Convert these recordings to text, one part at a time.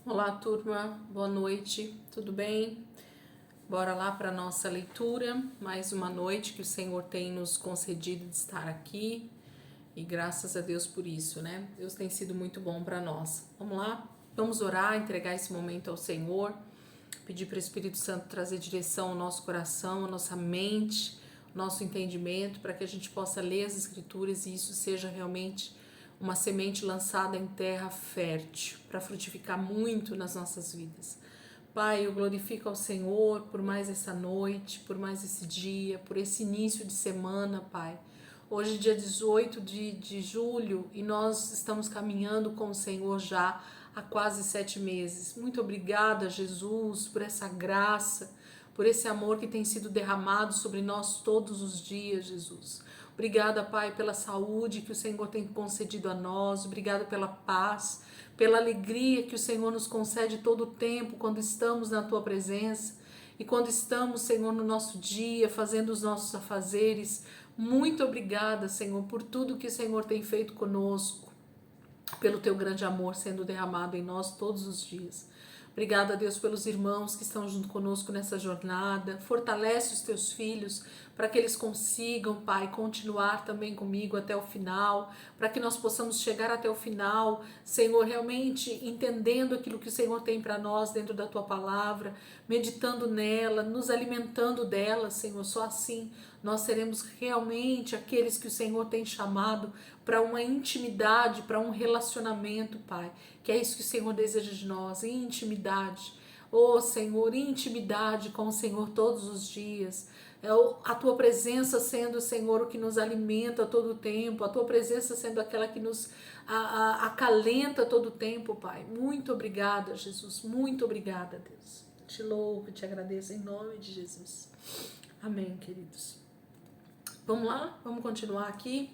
Olá, turma, boa noite, tudo bem? Bora lá para a nossa leitura, mais uma noite que o Senhor tem nos concedido de estar aqui e graças a Deus por isso, né? Deus tem sido muito bom para nós. Vamos lá? Vamos orar, entregar esse momento ao Senhor, pedir para o Espírito Santo trazer direção ao nosso coração, à nossa mente, ao nosso entendimento, para que a gente possa ler as Escrituras e isso seja realmente uma semente lançada em terra fértil, para frutificar muito nas nossas vidas. Pai, eu glorifico ao Senhor por mais essa noite, por mais esse dia, por esse início de semana, Pai. Hoje, dia 18 de julho, e nós estamos caminhando com o Senhor já há quase 7 meses. Muito obrigada, Jesus, por essa graça, por esse amor que tem sido derramado sobre nós todos os dias, Jesus. Obrigada, Pai, pela saúde que o Senhor tem concedido a nós. Obrigada pela paz, pela alegria que o Senhor nos concede todo o tempo quando estamos na Tua presença e quando estamos, Senhor, no nosso dia, fazendo os nossos afazeres. Muito obrigada, Senhor, por tudo que o Senhor tem feito conosco, pelo Teu grande amor sendo derramado em nós todos os dias. Obrigada, Deus, pelos irmãos que estão junto conosco nessa jornada. Fortalece os teus filhos para que eles consigam, Pai, continuar também comigo até o final, para que nós possamos chegar até o final, Senhor, realmente entendendo aquilo que o Senhor tem para nós dentro da tua palavra, meditando nela, nos alimentando dela, Senhor. Só assim nós seremos realmente aqueles que o Senhor tem chamado para uma intimidade, para um relacionamento, Pai. Que é isso que o Senhor deseja de nós, intimidade. Oh, Senhor, intimidade com o Senhor todos os dias. A tua presença sendo, Senhor, o que nos alimenta todo o tempo, a tua presença sendo aquela que nos acalenta todo o tempo, Pai. Muito obrigada, Jesus, muito obrigada, Deus. Te louvo, te agradeço em nome de Jesus. Amém, queridos. Vamos lá? Vamos continuar aqui.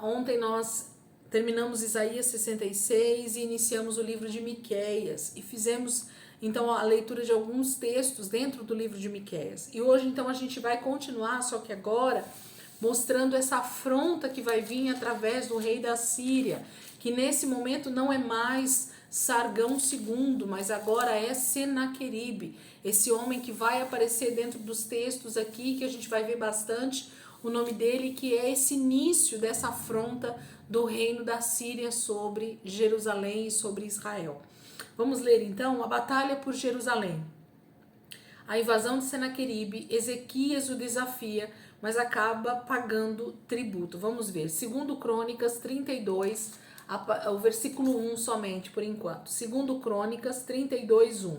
Ontem nós terminamos Isaías 66 e iniciamos o livro de Miqueias e fizemos então a leitura de alguns textos dentro do livro de Miqueias. E hoje então a gente vai continuar, só que agora mostrando essa afronta que vai vir através do rei da Síria, que nesse momento não é mais Sargão II, mas agora é Senaqueribe, esse homem que vai aparecer dentro dos textos aqui, que a gente vai ver bastante o nome dele, que é esse início dessa afronta do reino da Síria sobre Jerusalém e sobre Israel. Vamos ler então a batalha por Jerusalém. A invasão de Senaqueribe, Ezequias o desafia, mas acaba pagando tributo. Vamos ver, segundo Crônicas 32, o versículo 1 somente por enquanto. Segundo Crônicas 32, 1.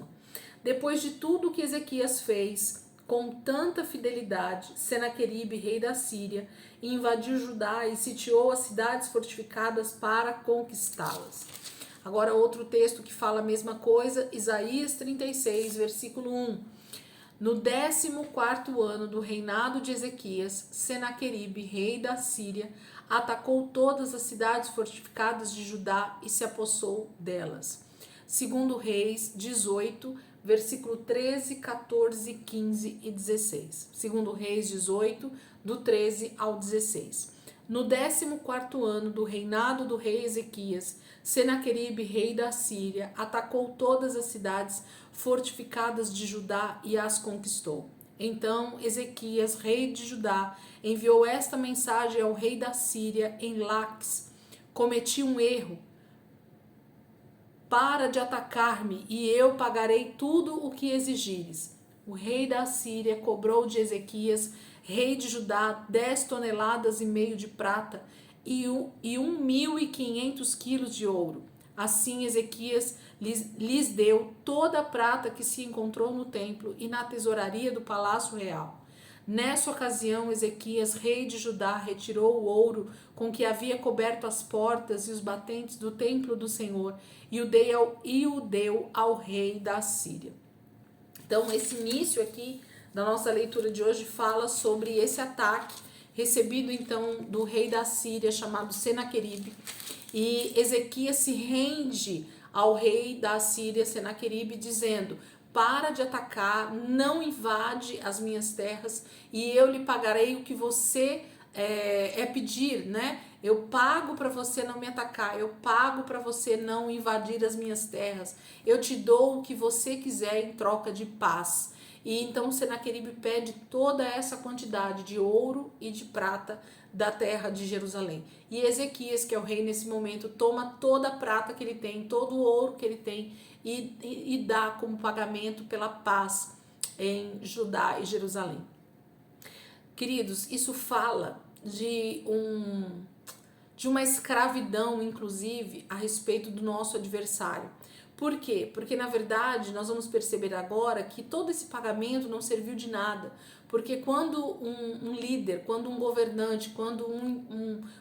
Depois de tudo que Ezequias fez, com tanta fidelidade, Senaqueribe, rei da Síria, invadiu Judá e sitiou as cidades fortificadas para conquistá-las. Agora outro texto que fala a mesma coisa, Isaías 36, versículo 1. No 14º ano do reinado de Ezequias, Senaqueribe, rei da Síria, atacou todas as cidades fortificadas de Judá e se apossou delas. Segundo Reis 18, versículo 13, 14, 15 e 16. Segundo Reis 18, do 13 ao 16. No 14º ano do reinado do rei Ezequias, Senaqueribe, rei da Síria, atacou todas as cidades fortificadas de Judá e as conquistou. Então Ezequias, rei de Judá, enviou esta mensagem ao rei da Síria em Laques: cometi um erro. Para de atacar-me e eu pagarei tudo o que exigires. O rei da Síria cobrou de Ezequias, rei de Judá, 10 toneladas e meio de prata e 1.500 quilos de ouro. Assim Ezequias lhes deu toda a prata que se encontrou no templo e na tesouraria do palácio real. Nessa ocasião, Ezequias, rei de Judá, retirou o ouro com que havia coberto as portas e os batentes do templo do Senhor e o deu ao rei da Síria. Então, esse início aqui da nossa leitura de hoje fala sobre esse ataque recebido então do rei da Síria chamado Senaqueribe, e Ezequias se rende ao rei da Síria Senaqueribe dizendo: para de atacar, não invade as minhas terras e eu lhe pagarei o que você pedir, né? Eu pago para você não me atacar, eu pago para você não invadir as minhas terras, eu te dou o que você quiser em troca de paz. E então Senaqueribe pede toda essa quantidade de ouro e de prata da terra de Jerusalém. E Ezequias, que é o rei nesse momento, toma toda a prata que ele tem, todo o ouro que ele tem e dá como pagamento pela paz em Judá e Jerusalém. Queridos, isso fala de uma escravidão, inclusive, a respeito do nosso adversário. Por quê? Porque, na verdade, nós vamos perceber agora que todo esse pagamento não serviu de nada. Porque quando um líder, quando um governante, quando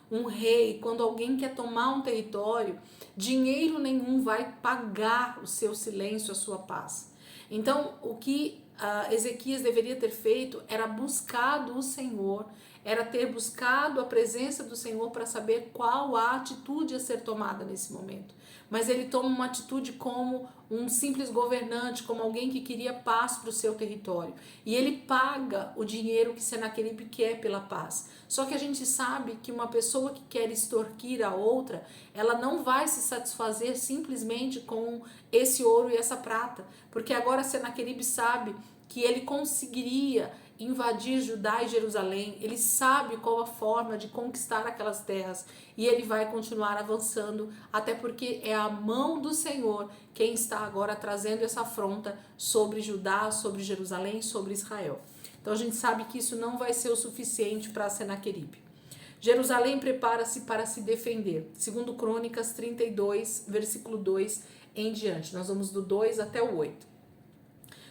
um rei, quando alguém quer tomar um território, dinheiro nenhum vai pagar o seu silêncio, a sua paz. Então, o que Ezequias deveria ter feito era buscado o Senhor, era ter buscado a presença do Senhor para saber qual a atitude a ser tomada nesse momento. Mas ele toma uma atitude como um simples governante, como alguém que queria paz para o seu território. E ele paga o dinheiro que Senaqueribe quer pela paz. Só que a gente sabe que uma pessoa que quer extorquir a outra, ela não vai se satisfazer simplesmente com esse ouro e essa prata. Porque agora Senaqueribe sabe que ele conseguiria invadir Judá e Jerusalém, ele sabe qual a forma de conquistar aquelas terras e ele vai continuar avançando, até porque é a mão do Senhor quem está agora trazendo essa afronta sobre Judá, sobre Jerusalém, sobre Israel. Então a gente sabe que isso não vai ser o suficiente para Senaqueribe. Jerusalém prepara-se para se defender, segundo Crônicas 32, versículo 2 em diante. Nós vamos do 2 até o 8.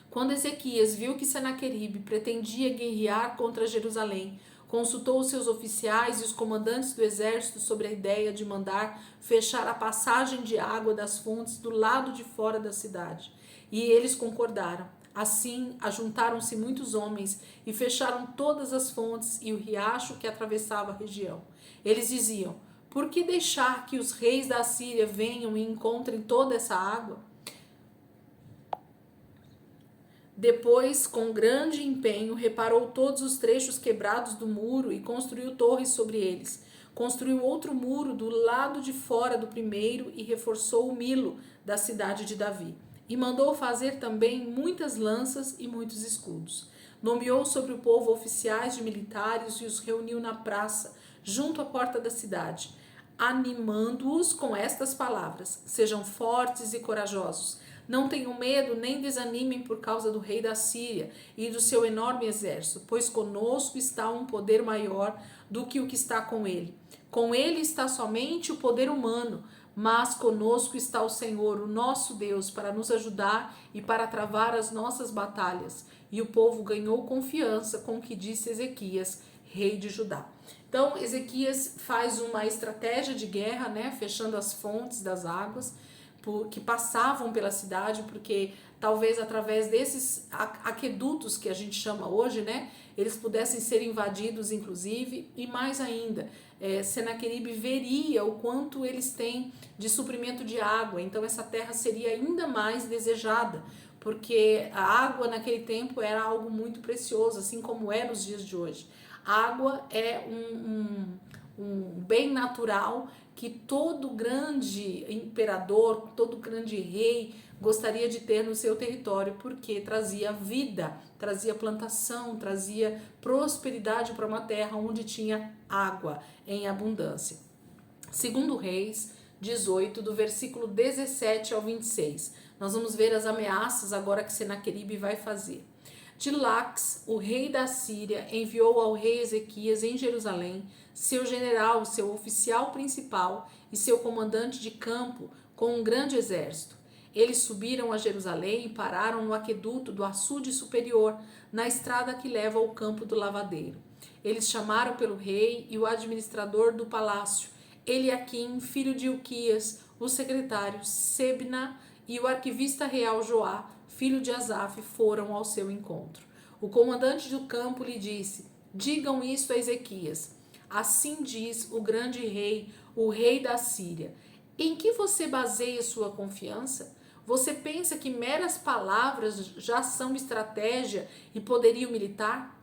Quando Ezequias viu que Senaqueribe pretendia guerrear contra Jerusalém, consultou os seus oficiais e os comandantes do exército sobre a ideia de mandar fechar a passagem de água das fontes do lado de fora da cidade. E eles concordaram. Assim, ajuntaram-se muitos homens e fecharam todas as fontes e o riacho que atravessava a região. Eles diziam: por que deixar que os reis da Assíria venham e encontrem toda essa água? Depois, com grande empenho, reparou todos os trechos quebrados do muro e construiu torres sobre eles. Construiu outro muro do lado de fora do primeiro e reforçou o Milo da cidade de Davi. E mandou fazer também muitas lanças e muitos escudos. Nomeou sobre o povo oficiais de militares e os reuniu na praça, junto à porta da cidade, animando-os com estas palavras: sejam fortes e corajosos. Não tenham medo nem desanimem por causa do rei da Síria e do seu enorme exército, pois conosco está um poder maior do que o que está com ele. Com ele está somente o poder humano, mas conosco está o Senhor, o nosso Deus, para nos ajudar e para travar as nossas batalhas. E o povo ganhou confiança com o que disse Ezequias, rei de Judá. Então, Ezequias faz uma estratégia de guerra, fechando as fontes das águas que passavam pela cidade, porque talvez através desses aquedutos que a gente chama hoje, eles pudessem ser invadidos, inclusive, e mais ainda, Senaqueribe veria o quanto eles têm de suprimento de água, então essa terra seria ainda mais desejada, porque a água naquele tempo era algo muito precioso, assim como é nos dias de hoje. A água é um bem natural que todo grande imperador, todo grande rei gostaria de ter no seu território, porque trazia vida, trazia plantação, trazia prosperidade para uma terra onde tinha água em abundância. Segundo Reis 18, do versículo 17 ao 26, nós vamos ver as ameaças agora que Senaqueribe vai fazer. Tilax, o rei da Síria, enviou ao rei Ezequias em Jerusalém seu general, seu oficial principal e seu comandante de campo com um grande exército. Eles subiram a Jerusalém e pararam no aqueduto do açude superior, na estrada que leva ao campo do lavadeiro. Eles chamaram pelo rei e o administrador do palácio, Eliaquim, filho de Ilquias, o secretário Sebna e o arquivista real Joá, filho de Asaf, foram ao seu encontro. O comandante do campo lhe disse: digam isso a Ezequias. Assim diz o grande rei, o rei da Síria: em que você baseia sua confiança? Você pensa que meras palavras já são estratégia e poderio militar?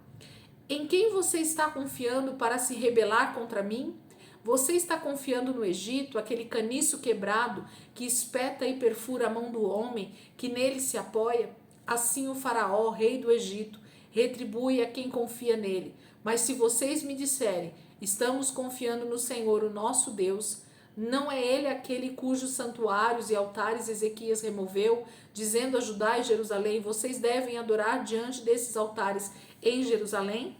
Em quem você está confiando para se rebelar contra mim? Você está confiando no Egito, aquele caniço quebrado que espeta e perfura a mão do homem que nele se apoia? Assim o faraó, rei do Egito, retribui a quem confia nele. Mas se vocês me disserem, estamos confiando no Senhor, o nosso Deus, não é ele aquele cujos santuários e altares Ezequias removeu, dizendo a Judá e Jerusalém, vocês devem adorar diante desses altares em Jerusalém?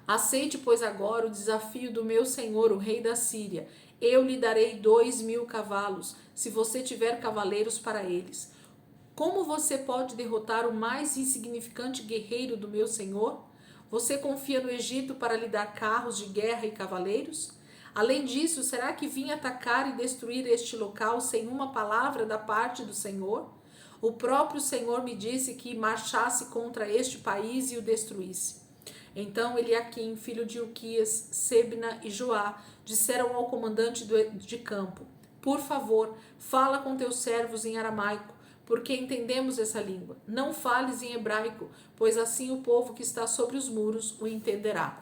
Aceite, pois, agora o desafio do meu senhor, o rei da Síria. Eu lhe darei 2.000 cavalos, se você tiver cavaleiros para eles. Como você pode derrotar o mais insignificante guerreiro do meu senhor? Você confia no Egito para lhe dar carros de guerra e cavaleiros? Além disso, será que vim atacar e destruir este local sem uma palavra da parte do Senhor? O próprio Senhor me disse que marchasse contra este país e o destruísse. Então Eliaquim, filho de Ilquias, Sebna e Joá, disseram ao comandante de campo, por favor, fala com teus servos em aramaico, porque entendemos essa língua. Não fales em hebraico, pois assim o povo que está sobre os muros o entenderá.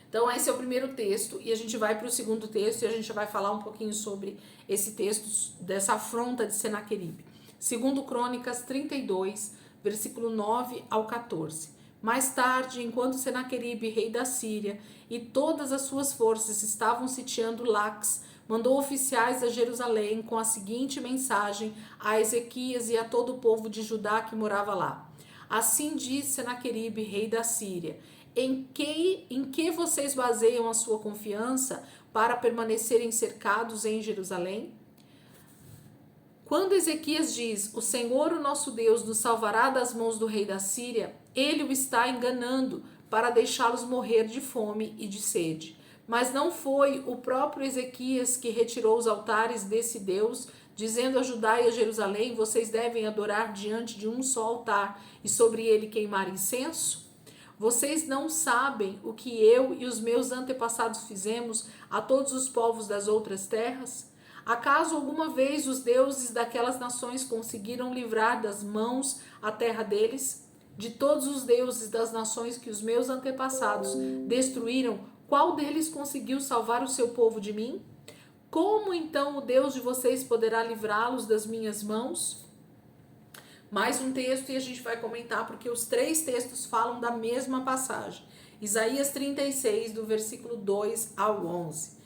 Então esse é o primeiro texto e a gente vai para o segundo texto e a gente vai falar um pouquinho sobre esse texto, dessa afronta de Senaqueribe. Segundo Crônicas 32, versículo 9 ao 14. Mais tarde, enquanto Senaqueribe, rei da Síria, e todas as suas forças estavam sitiando Laques, mandou oficiais a Jerusalém com a seguinte mensagem a Ezequias e a todo o povo de Judá que morava lá. Assim diz Senaqueribe, rei da Síria, em que vocês baseiam a sua confiança para permanecerem cercados em Jerusalém? Quando Ezequias diz, o Senhor, o nosso Deus, nos salvará das mãos do rei da Síria, ele o está enganando para deixá-los morrer de fome e de sede. Mas não foi o próprio Ezequias que retirou os altares desse Deus, dizendo a Judá e a Jerusalém, vocês devem adorar diante de um só altar e sobre ele queimar incenso? Vocês não sabem o que eu e os meus antepassados fizemos a todos os povos das outras terras? Acaso alguma vez os deuses daquelas nações conseguiram livrar das mãos a terra deles? De todos os deuses das nações que os meus antepassados destruíram, qual deles conseguiu salvar o seu povo de mim? Como então o Deus de vocês poderá livrá-los das minhas mãos? Mais um texto e a gente vai comentar porque os três textos falam da mesma passagem. Isaías 36, do versículo 2 ao 11.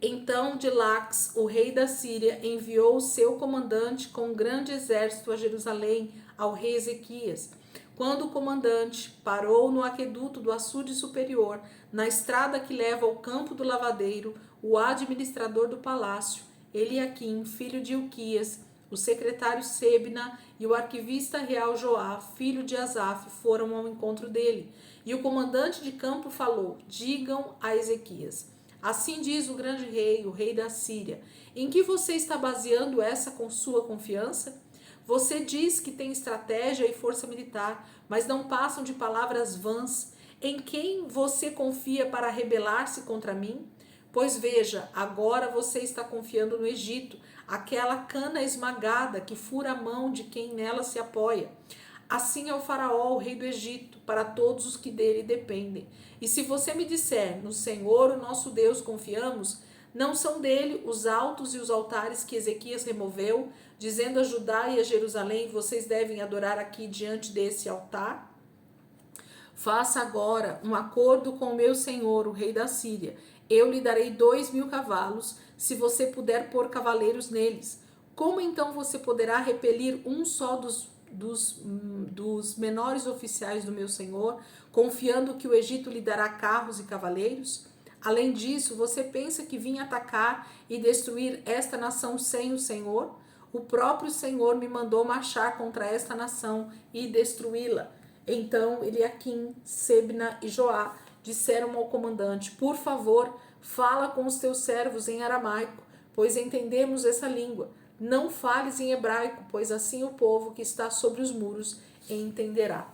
Então de Laques, o rei da Síria, enviou o seu comandante com um grande exército a Jerusalém, ao rei Ezequias. Quando o comandante parou no aqueduto do açude superior, na estrada que leva ao campo do lavadeiro, o administrador do palácio, Eliaquim, filho de Ilquias, o secretário Sebna e o arquivista real Joá, filho de Asaf, foram ao encontro dele. E o comandante de campo falou, digam a Ezequias, assim diz o grande rei, o rei da Síria, em que você está baseando essa com sua confiança? Você diz que tem estratégia e força militar, mas não passam de palavras vãs. Em quem você confia para rebelar-se contra mim? Pois veja, agora você está confiando no Egito, aquela cana esmagada que fura a mão de quem nela se apoia. Assim é o faraó, o rei do Egito, para todos os que dele dependem. E se você me disser, no Senhor, o nosso Deus, confiamos, não são dele os altos e os altares que Ezequias removeu, dizendo a Judá e a Jerusalém, vocês devem adorar aqui diante desse altar? Faça agora um acordo com o meu senhor, o rei da Síria. Eu lhe darei 2.000 cavalos, se você puder pôr cavaleiros neles. Como então você poderá repelir um só dos menores oficiais do meu senhor, confiando que o Egito lhe dará carros e cavaleiros? Além disso, você pensa que vim atacar e destruir esta nação sem o Senhor? O próprio Senhor me mandou marchar contra esta nação e destruí-la. Então Eliaquim, Sebna e Joá disseram ao comandante, por favor, fala com os teus servos em aramaico, pois entendemos essa língua. Não fales em hebraico, pois assim o povo que está sobre os muros entenderá.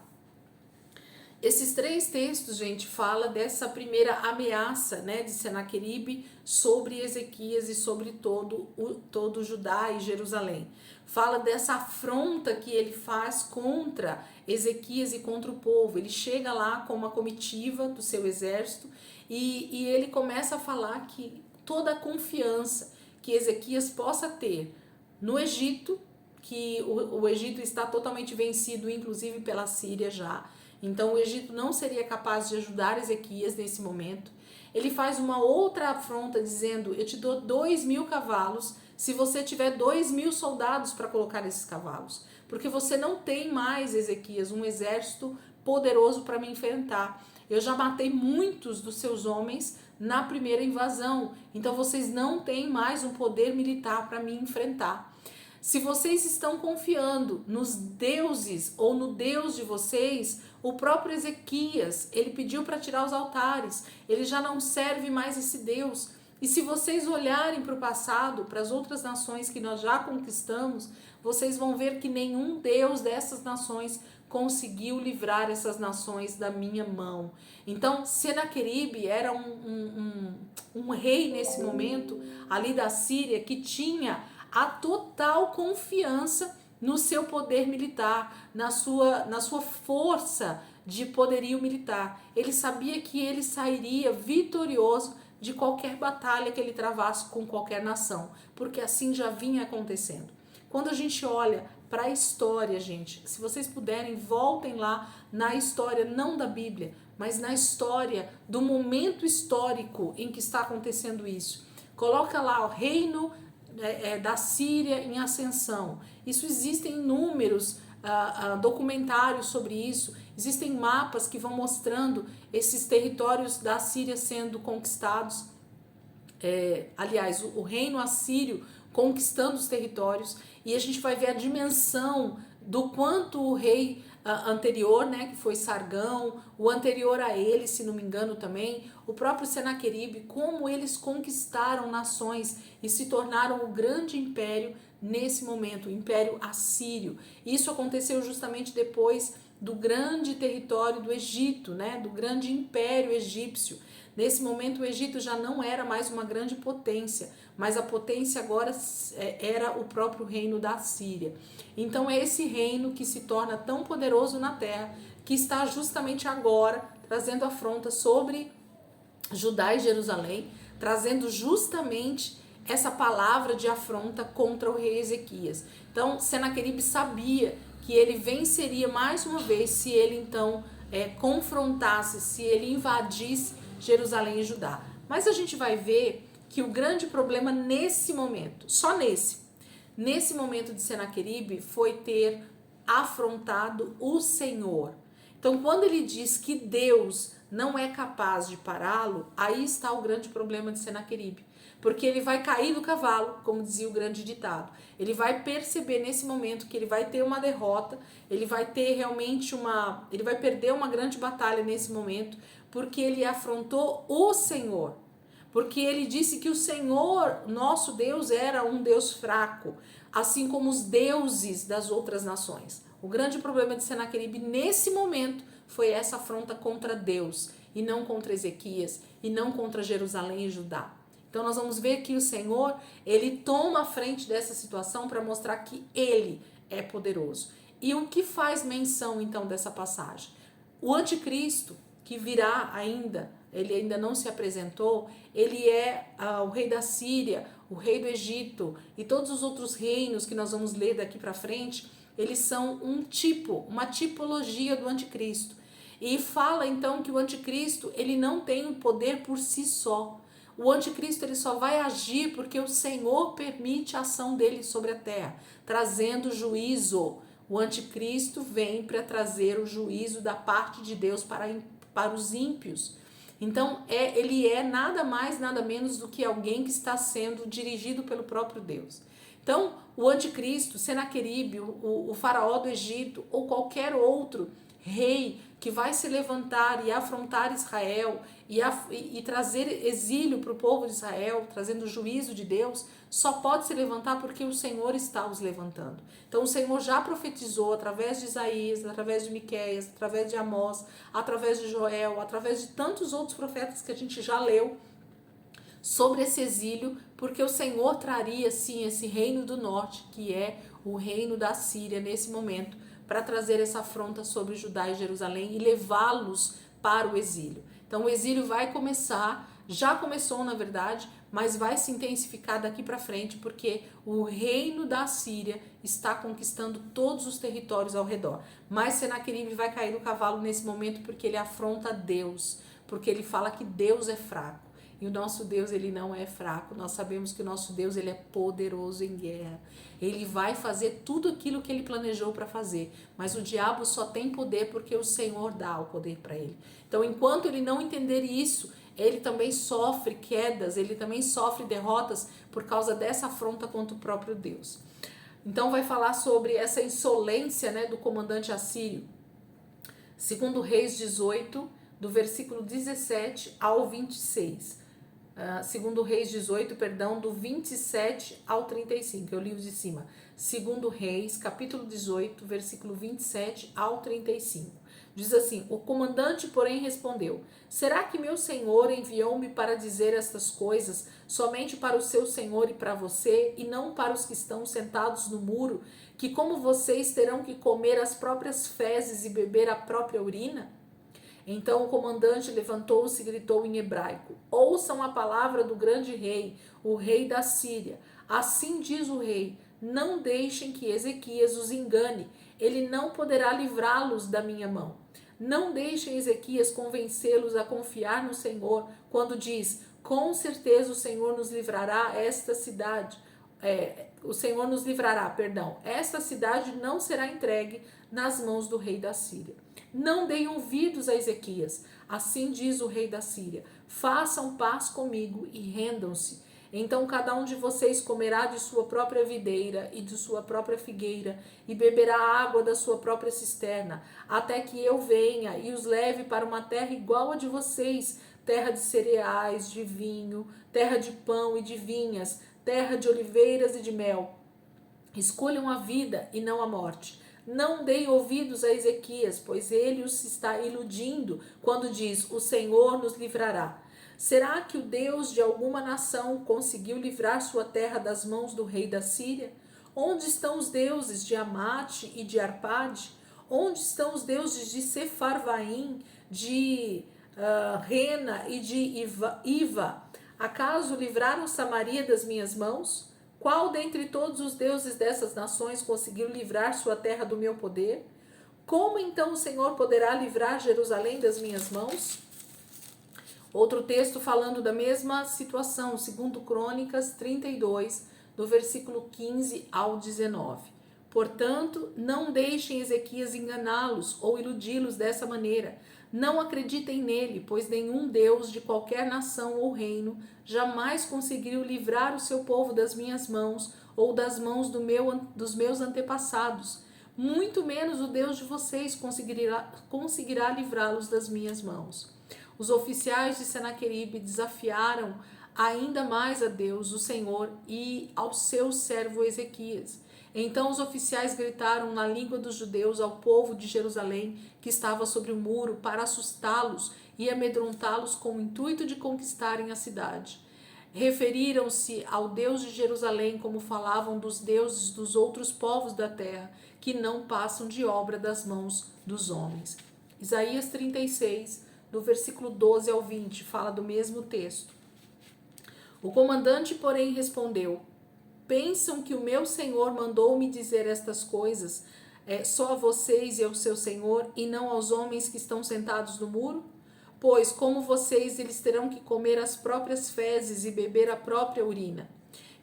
Esses 3 textos, gente, fala dessa primeira ameaça, né, de Senaqueribe sobre Ezequias e sobre todo Judá e Jerusalém. Fala dessa afronta que ele faz contra Ezequias e contra o povo. Ele chega lá com uma comitiva do seu exército e ele começa a falar que toda a confiança que Ezequias possa ter no Egito, que o Egito está totalmente vencido, inclusive pela Síria já. Então o Egito não seria capaz de ajudar Ezequias nesse momento. Ele faz uma outra afronta dizendo: eu te dou 2.000 cavalos se você tiver 2.000 soldados para colocar esses cavalos. Porque você não tem mais, Ezequias, um exército poderoso para me enfrentar. Eu já matei muitos dos seus homens na primeira invasão. Então vocês não têm mais um poder militar para me enfrentar. Se vocês estão confiando nos deuses ou no Deus de vocês, o próprio Ezequias, ele pediu para tirar os altares, ele já não serve mais esse Deus. E se vocês olharem para o passado, para as outras nações que nós já conquistamos, vocês vão ver que nenhum Deus dessas nações conseguiu livrar essas nações da minha mão. Então, Senaqueribe era um rei nesse momento, ali da Síria, que tinha a total confiança no seu poder militar, na sua força de poderio militar. Ele sabia que ele sairia vitorioso de qualquer batalha que ele travasse com qualquer nação, porque assim já vinha acontecendo. Quando a gente olha para a história, gente, se vocês puderem, voltem lá na história, não da Bíblia, mas na história do momento histórico em que está acontecendo isso. Coloca lá o reino da Síria em ascensão. Isso existem inúmeros documentários sobre isso. Existem mapas que vão mostrando esses territórios da Síria sendo conquistados. Aliás, o reino assírio conquistando os territórios, e a gente vai ver a dimensão do quanto o rei anterior, né, que foi Sargão, o anterior a ele, se não me engano também, o próprio Senaqueribe, como eles conquistaram nações e se tornaram o grande império nesse momento, o Império Assírio. Isso aconteceu justamente depois do grande território do Egito, né, do grande Império Egípcio. Nesse momento o Egito já não era mais uma grande potência, mas a potência agora era o próprio reino da Síria. Então é esse reino que se torna tão poderoso na terra, que está justamente agora trazendo afronta sobre Judá e Jerusalém, trazendo justamente essa palavra de afronta contra o rei Ezequias. Então Senaqueribe sabia que ele venceria mais uma vez se ele então confrontasse, se ele invadisse Jerusalém e Judá. Mas a gente vai ver que o grande problema nesse momento, só nesse momento de Senaqueribe, foi ter afrontado o Senhor. Então, quando ele diz que Deus não é capaz de pará-lo, aí está o grande problema de Senaqueribe. Porque ele vai cair do cavalo, como dizia o grande ditado. Ele vai perceber nesse momento que ele vai ter uma derrota, ele vai ter realmente ele vai perder uma grande batalha nesse momento, porque ele afrontou o Senhor. Porque ele disse que o Senhor, nosso Deus, era um Deus fraco, assim como os deuses das outras nações. O grande problema de Senaqueribe nesse momento foi essa afronta contra Deus, e não contra Ezequias, e não contra Jerusalém e Judá. Então nós vamos ver que o Senhor, ele toma a frente dessa situação para mostrar que ele é poderoso. E o que faz menção então dessa passagem? O anticristo, que virá ainda, ele ainda não se apresentou, ele é o rei da Síria, o rei do Egito e todos os outros reinos que nós vamos ler daqui para frente, eles são uma tipologia do anticristo. E fala então que o anticristo, ele não tem o poder por si só. O anticristo, ele só vai agir porque o Senhor permite a ação dele sobre a terra, trazendo juízo. O anticristo vem para trazer o juízo da parte de Deus para os ímpios. Então, ele é nada mais, nada menos do que alguém que está sendo dirigido pelo próprio Deus. Então, o anticristo, Senaqueribe, o faraó do Egito ou qualquer outro rei que vai se levantar e afrontar Israel e trazer exílio para o povo de Israel, trazendo o juízo de Deus, só pode se levantar porque o Senhor está os levantando. Então o Senhor já profetizou através de Isaías, através de Miqueias, através de Amós, através de Joel, através de tantos outros profetas que a gente já leu sobre esse exílio, porque o Senhor traria sim esse reino do norte, que é o reino da Síria nesse momento, para trazer essa afronta sobre Judá e Jerusalém e levá-los para o exílio. Então o exílio vai começar, já começou na verdade, mas vai se intensificar daqui para frente, porque o reino da Síria está conquistando todos os territórios ao redor. Mas Senaqueribe vai cair do cavalo nesse momento porque ele afronta Deus, porque ele fala que Deus é fraco. E o nosso Deus, ele não é fraco. Nós sabemos que o nosso Deus, ele é poderoso em guerra. Ele vai fazer tudo aquilo que ele planejou para fazer. Mas o diabo só tem poder porque o Senhor dá o poder para ele. Então, enquanto ele não entender isso, ele também sofre quedas, ele também sofre derrotas por causa dessa afronta contra o próprio Deus. Então, vai falar sobre essa insolência, né, do comandante assírio. Segundo Reis 18, do versículo 17 ao 26. Segundo Reis 18, perdão, do 27 ao 35, eu li o de cima. Segundo Reis, capítulo 18, versículo 27 ao 35. Diz assim: o comandante, porém, respondeu: será que meu senhor enviou-me para dizer estas coisas somente para o seu senhor e para você, e não para os que estão sentados no muro, que como vocês terão que comer as próprias fezes e beber a própria urina? Então o comandante levantou-se e gritou em hebraico: ouçam a palavra do grande rei, o rei da Síria. Assim diz o rei: não deixem que Ezequias os engane, ele não poderá livrá-los da minha mão. Não deixem Ezequias convencê-los a confiar no Senhor, quando diz: com certeza o Senhor nos livrará esta cidade. O Senhor nos livrará, perdão. Esta cidade não será entregue nas mãos do rei da Síria. Não deem ouvidos a Ezequias, assim diz o rei da Síria. Façam paz comigo e rendam-se. Então cada um de vocês comerá de sua própria videira e de sua própria figueira, e beberá água da sua própria cisterna, até que eu venha e os leve para uma terra igual a de vocês, terra de cereais, de vinho, terra de pão e de vinhas, terra de oliveiras e de mel. Escolham a vida e não a morte. Não deem ouvidos a Ezequias, pois ele os está iludindo quando diz: o Senhor nos livrará. Será que o Deus de alguma nação conseguiu livrar sua terra das mãos do rei da Síria? Onde estão os deuses de Amate e de Arpade? Onde estão os deuses de Sefarvaim, de Rena e de Iva? Acaso livraram Samaria das minhas mãos? Qual dentre todos os deuses dessas nações conseguiu livrar sua terra do meu poder? Como então o Senhor poderá livrar Jerusalém das minhas mãos? Outro texto falando da mesma situação, segundo Crônicas 32, do versículo 15 ao 19. Portanto, não deixem Ezequias enganá-los ou iludi-los dessa maneira. Não acreditem nele, pois nenhum Deus de qualquer nação ou reino jamais conseguiu livrar o seu povo das minhas mãos ou das mãos dos meus antepassados. Muito menos o Deus de vocês conseguirá livrá-los das minhas mãos. Os oficiais de Senaqueribe desafiaram ainda mais a Deus, o Senhor, e ao seu servo Ezequias. Então os oficiais gritaram na língua dos judeus ao povo de Jerusalém que estava sobre o muro para assustá-los e amedrontá-los com o intuito de conquistarem a cidade. Referiram-se ao Deus de Jerusalém como falavam dos deuses dos outros povos da terra, que não passam de obra das mãos dos homens. Isaías 36, do versículo 12 ao 20, fala do mesmo texto. O comandante, porém, respondeu: pensam que o meu senhor mandou-me dizer estas coisas só a vocês e ao seu senhor, e não aos homens que estão sentados no muro? Pois, como vocês, eles terão que comer as próprias fezes e beber a própria urina.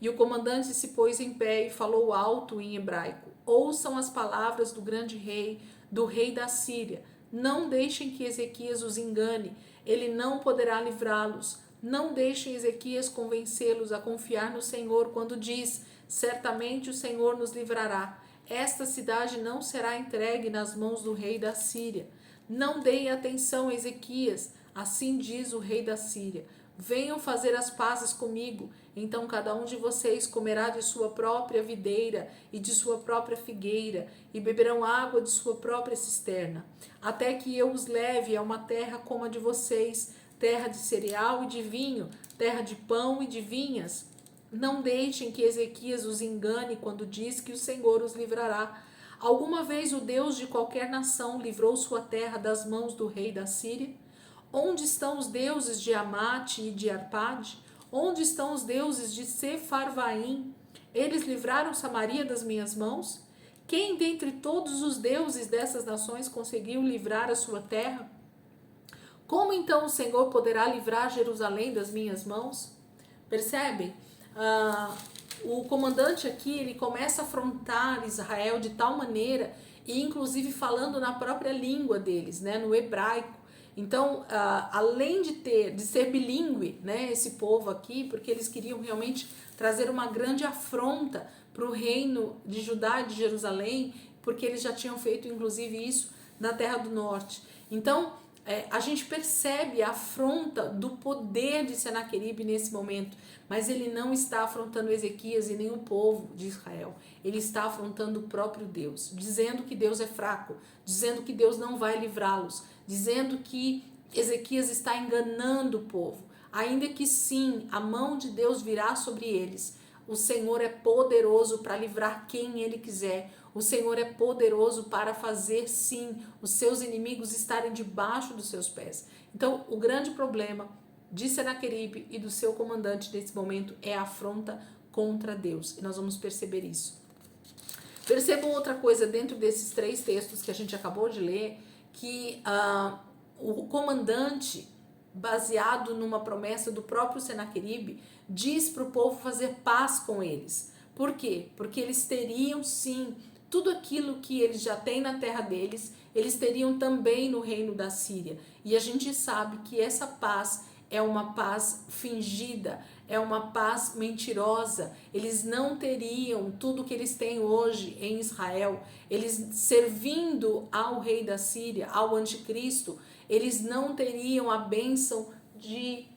E o comandante se pôs em pé e falou alto em hebraico: ouçam as palavras do grande rei, do rei da Síria. Não deixem que Ezequias os engane, ele não poderá livrá-los. Não deixem Ezequias convencê-los a confiar no Senhor quando diz: certamente o Senhor nos livrará. esta cidade não será entregue nas mãos do rei da Síria. Não deem atenção a Ezequias, assim diz o rei da Síria. Venham fazer as pazes comigo, então cada um de vocês comerá de sua própria videira e de sua própria figueira, e beberão água de sua própria cisterna, até que eu os leve a uma terra como a de vocês, terra de cereal e de vinho, terra de pão e de vinhas. Não deixem que Ezequias os engane quando diz que o Senhor os livrará. Alguma vez o Deus de qualquer nação livrou sua terra das mãos do rei da Síria? Onde estão os deuses de Amate e de Arpade? Onde estão os deuses de Sefarvaim? Eles livraram Samaria das minhas mãos? Quem dentre todos os deuses dessas nações conseguiu livrar a sua terra? Como então o Senhor poderá livrar Jerusalém das minhas mãos? Percebem? O comandante aqui, ele começa a afrontar Israel de tal maneira, e inclusive falando na própria língua deles, né, no hebraico. Então, além de ser bilíngue, né, esse povo aqui, porque eles queriam realmente trazer uma grande afronta para o reino de Judá e de Jerusalém, porque eles já tinham feito inclusive isso na Terra do Norte. Então, a gente percebe a afronta do poder de Senaqueribe nesse momento, mas ele não está afrontando Ezequias e nem o povo de Israel. Ele está afrontando o próprio Deus, dizendo que Deus é fraco, dizendo que Deus não vai livrá-los, dizendo que Ezequias está enganando o povo, ainda que sim, a mão de Deus virá sobre eles. O Senhor é poderoso para livrar quem Ele quiser. O Senhor é poderoso para fazer, sim, os seus inimigos estarem debaixo dos seus pés. Então, o grande problema de Senaqueribe e do seu comandante nesse momento é a afronta contra Deus. E nós vamos perceber isso. Percebam outra coisa dentro desses 3 textos que a gente acabou de ler, que o comandante, baseado numa promessa do próprio Senaqueribe, diz para o povo fazer paz com eles. Por quê? Porque eles teriam sim tudo aquilo que eles já têm na terra deles, eles teriam também no reino da Síria. E a gente sabe que essa paz é uma paz fingida, é uma paz mentirosa. Eles não teriam tudo que eles têm hoje em Israel. Eles servindo ao rei da Síria, ao anticristo, eles não teriam a bênção de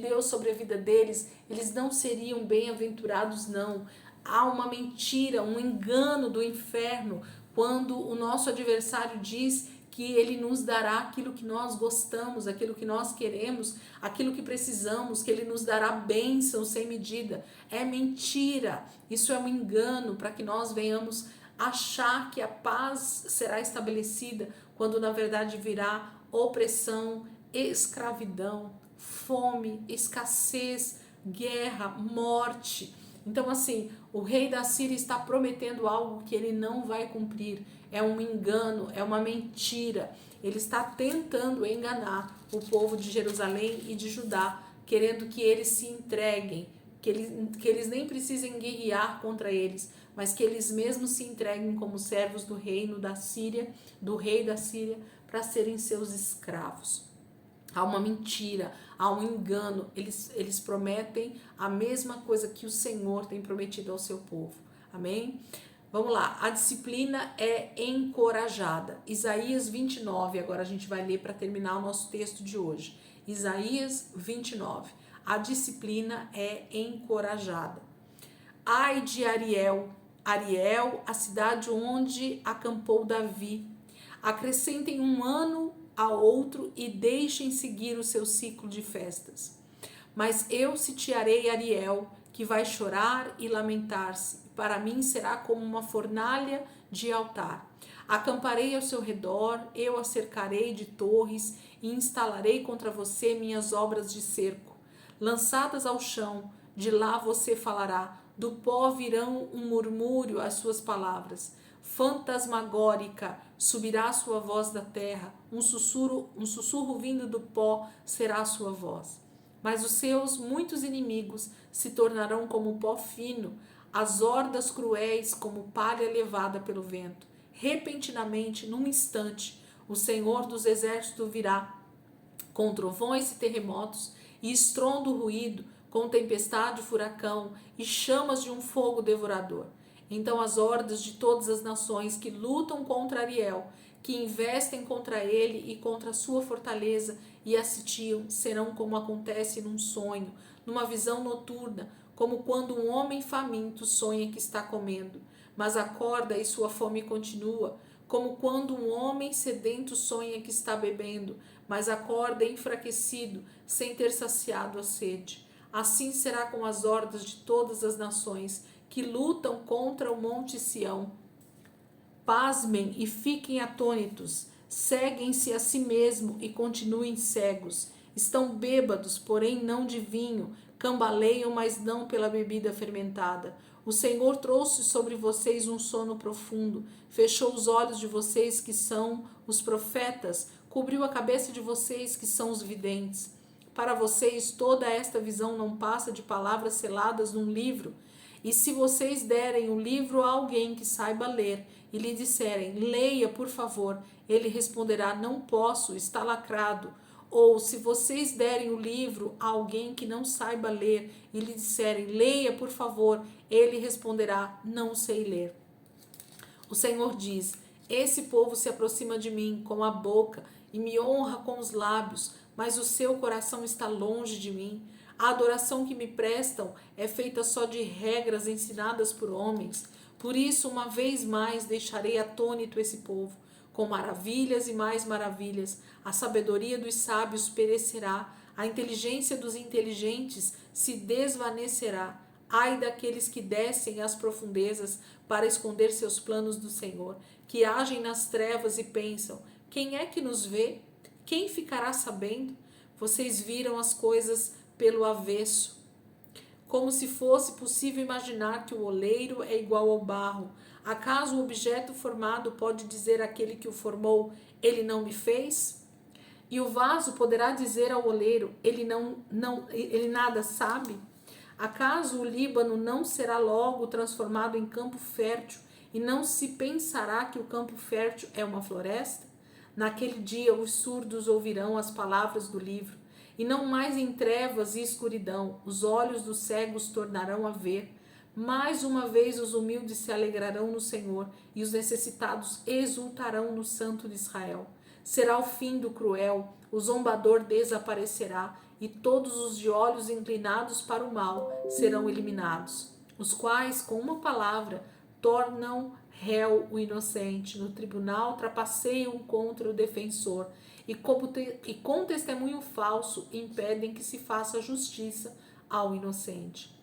Deus sobre a vida deles. Eles não seriam bem-aventurados, não. Há uma mentira, um engano do inferno quando o nosso adversário diz que ele nos dará aquilo que nós gostamos, aquilo que nós queremos, aquilo que precisamos, que ele nos dará bênção sem medida. É mentira, isso é um engano para que nós venhamos achar que a paz será estabelecida, quando na verdade virá opressão, escravidão, fome, escassez, guerra, morte. Então, assim, o rei da Síria está prometendo algo que ele não vai cumprir. É um engano, é uma mentira. Ele está tentando enganar o povo de Jerusalém e de Judá, querendo que eles se entreguem, que eles nem precisem guerrear contra eles, mas que eles mesmos se entreguem como servos do reino da Síria, do rei da Síria, para serem seus escravos. Há uma mentira, há um engano. Eles prometem a mesma coisa que o Senhor tem prometido ao seu povo. Amém? Vamos lá. A disciplina é encorajada. Isaías 29, agora a gente vai ler para terminar o nosso texto de hoje. Isaías 29. A disciplina é encorajada. Ai de Ariel, Ariel, a cidade onde acampou Davi. Acrescentem um ano a outro e deixem seguir o seu ciclo de festas. Mas eu sitiarei Ariel, que vai chorar e lamentar-se. Para mim será como uma fornalha de altar. Acamparei ao seu redor, eu a cercarei de torres e instalarei contra você minhas obras de cerco. Lançadas ao chão, de lá você falará, do pó virão um murmúrio às suas palavras. Fantasmagórica subirá a sua voz da terra, um sussurro vindo do pó será a sua voz. Mas os seus muitos inimigos se tornarão como pó fino, as hordas cruéis como palha levada pelo vento. Repentinamente, num instante, o Senhor dos exércitos virá, com trovões e terremotos, e estrondo ruído, com tempestade e furacão, e chamas de um fogo devorador. Então as hordas de todas as nações que lutam contra Ariel, que investem contra ele e contra a sua fortaleza e a sitiam, serão como acontece num sonho, numa visão noturna, como quando um homem faminto sonha que está comendo, mas acorda e sua fome continua, como quando um homem sedento sonha que está bebendo, mas acorda enfraquecido, sem ter saciado a sede. Assim será com as hordas de todas as nações que lutam contra o monte Sião. Pasmem e fiquem atônitos, seguem-se a si mesmo e continuem cegos. Estão bêbados, porém não de vinho, cambaleiam, mas não pela bebida fermentada. O Senhor trouxe sobre vocês um sono profundo, fechou os olhos de vocês que são os profetas, cobriu a cabeça de vocês que são os videntes. Para vocês toda esta visão não passa de palavras seladas num livro. E se vocês derem o livro a alguém que saiba ler e lhe disserem, leia por favor, ele responderá, não posso, está lacrado. Ou se vocês derem o livro a alguém que não saiba ler e lhe disserem, leia por favor, ele responderá, não sei ler. O Senhor diz, esse povo se aproxima de mim com a boca e me honra com os lábios, mas o seu coração está longe de mim. A adoração que me prestam é feita só de regras ensinadas por homens. Por isso, uma vez mais, deixarei atônito esse povo, com maravilhas e mais maravilhas. A sabedoria dos sábios perecerá, a inteligência dos inteligentes se desvanecerá. Ai daqueles que descem às profundezas para esconder seus planos do Senhor, que agem nas trevas e pensam, quem é que nos vê? Quem ficará sabendo? Vocês viram as coisas pelo avesso, como se fosse possível imaginar que o oleiro é igual ao barro. Acaso o objeto formado pode dizer àquele que o formou, ele não me fez? E o vaso poderá dizer ao oleiro, ele nada sabe? Acaso o Líbano não será logo transformado em campo fértil e não se pensará que o campo fértil é uma floresta? Naquele dia os surdos ouvirão as palavras do livro, e não mais em trevas e escuridão, os olhos dos cegos tornarão a ver. Mais uma vez os humildes se alegrarão no Senhor, e os necessitados exultarão no Santo de Israel. Será o fim do cruel, o zombador desaparecerá, e todos os de olhos inclinados para o mal serão eliminados, os quais, com uma palavra, tornam réu o inocente, no tribunal trapaceiam contra o defensor, e com testemunho falso impedem que se faça justiça ao inocente.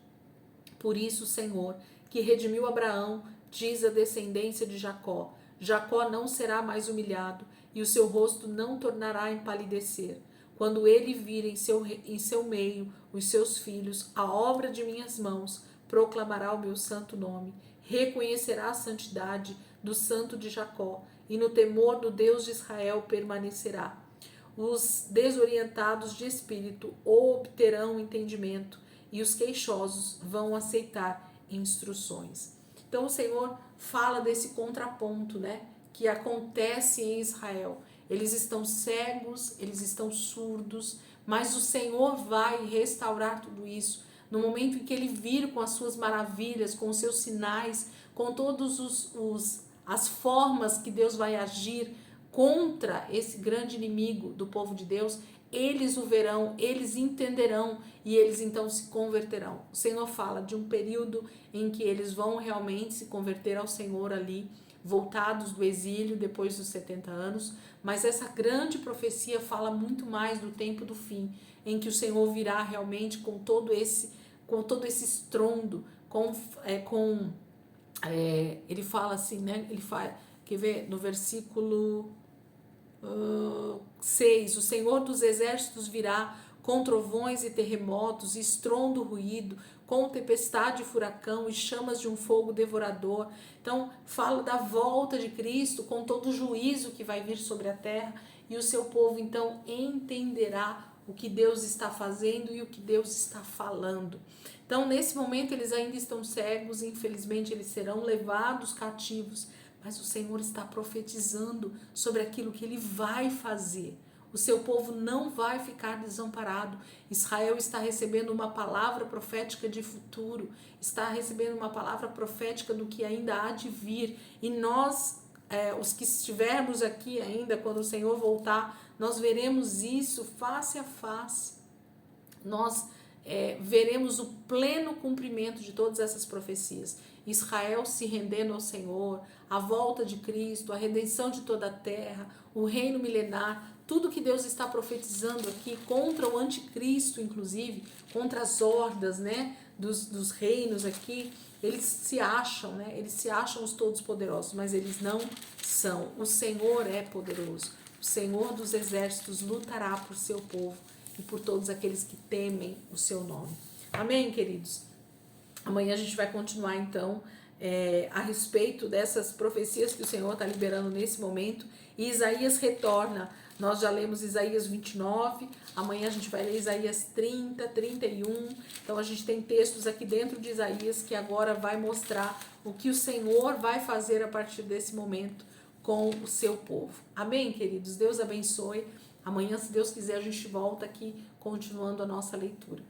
Por isso o Senhor, que redimiu Abraão, diz à descendência de Jacó, Jacó não será mais humilhado, e o seu rosto não tornará a empalidecer. Quando ele vir em seu meio os seus filhos, a obra de minhas mãos, proclamará o meu santo nome, reconhecerá a santidade do santo de Jacó, e no temor do Deus de Israel permanecerá. Os desorientados de espírito obterão entendimento, e os queixosos vão aceitar instruções. Então o Senhor fala desse contraponto, né, que acontece em Israel. Eles estão cegos, eles estão surdos, mas o Senhor vai restaurar tudo isso. No momento em que ele vir com as suas maravilhas, com os seus sinais, com todos as formas que Deus vai agir contra esse grande inimigo do povo de Deus, eles o verão, eles entenderão e eles então se converterão. O Senhor fala de um período em que eles vão realmente se converter ao Senhor ali, voltados do exílio depois dos 70 anos, mas essa grande profecia fala muito mais do tempo do fim, em que o Senhor virá realmente com todo esse estrondo, ele fala assim, né? Ele fala, quer ver no versículo 6, o Senhor dos exércitos virá com trovões e terremotos, estrondo, ruído, com tempestade e furacão e chamas de um fogo devorador. Então fala da volta de Cristo com todo o juízo que vai vir sobre a terra, e o seu povo então entenderá o que Deus está fazendo e o que Deus está falando. Então nesse momento eles ainda estão cegos, infelizmente eles serão levados cativos, mas o Senhor está profetizando sobre aquilo que ele vai fazer. O seu povo não vai ficar desamparado. Israel está recebendo uma palavra profética de futuro, está recebendo uma palavra profética do que ainda há de vir. E nós, os que estivermos aqui ainda, quando o Senhor voltar, nós veremos isso face a face. Nós veremos o pleno cumprimento de todas essas profecias. Israel se rendendo ao Senhor, a volta de Cristo, a redenção de toda a terra, o reino milenar, tudo que Deus está profetizando aqui contra o anticristo, inclusive, contra as hordas, né, dos reinos aqui, eles se acham, né, eles se acham os todos poderosos, mas eles não são. O Senhor é poderoso, o Senhor dos exércitos lutará por seu povo e por todos aqueles que temem o seu nome. Amém, queridos? Amanhã a gente vai continuar, então, a respeito dessas profecias que o Senhor está liberando nesse momento. E Isaías retorna. Nós já lemos Isaías 29, amanhã a gente vai ler Isaías 30, 31. Então, a gente tem textos aqui dentro de Isaías que agora vai mostrar o que o Senhor vai fazer a partir desse momento com o seu povo. Amém, queridos? Deus abençoe. Amanhã, se Deus quiser, a gente volta aqui continuando a nossa leitura.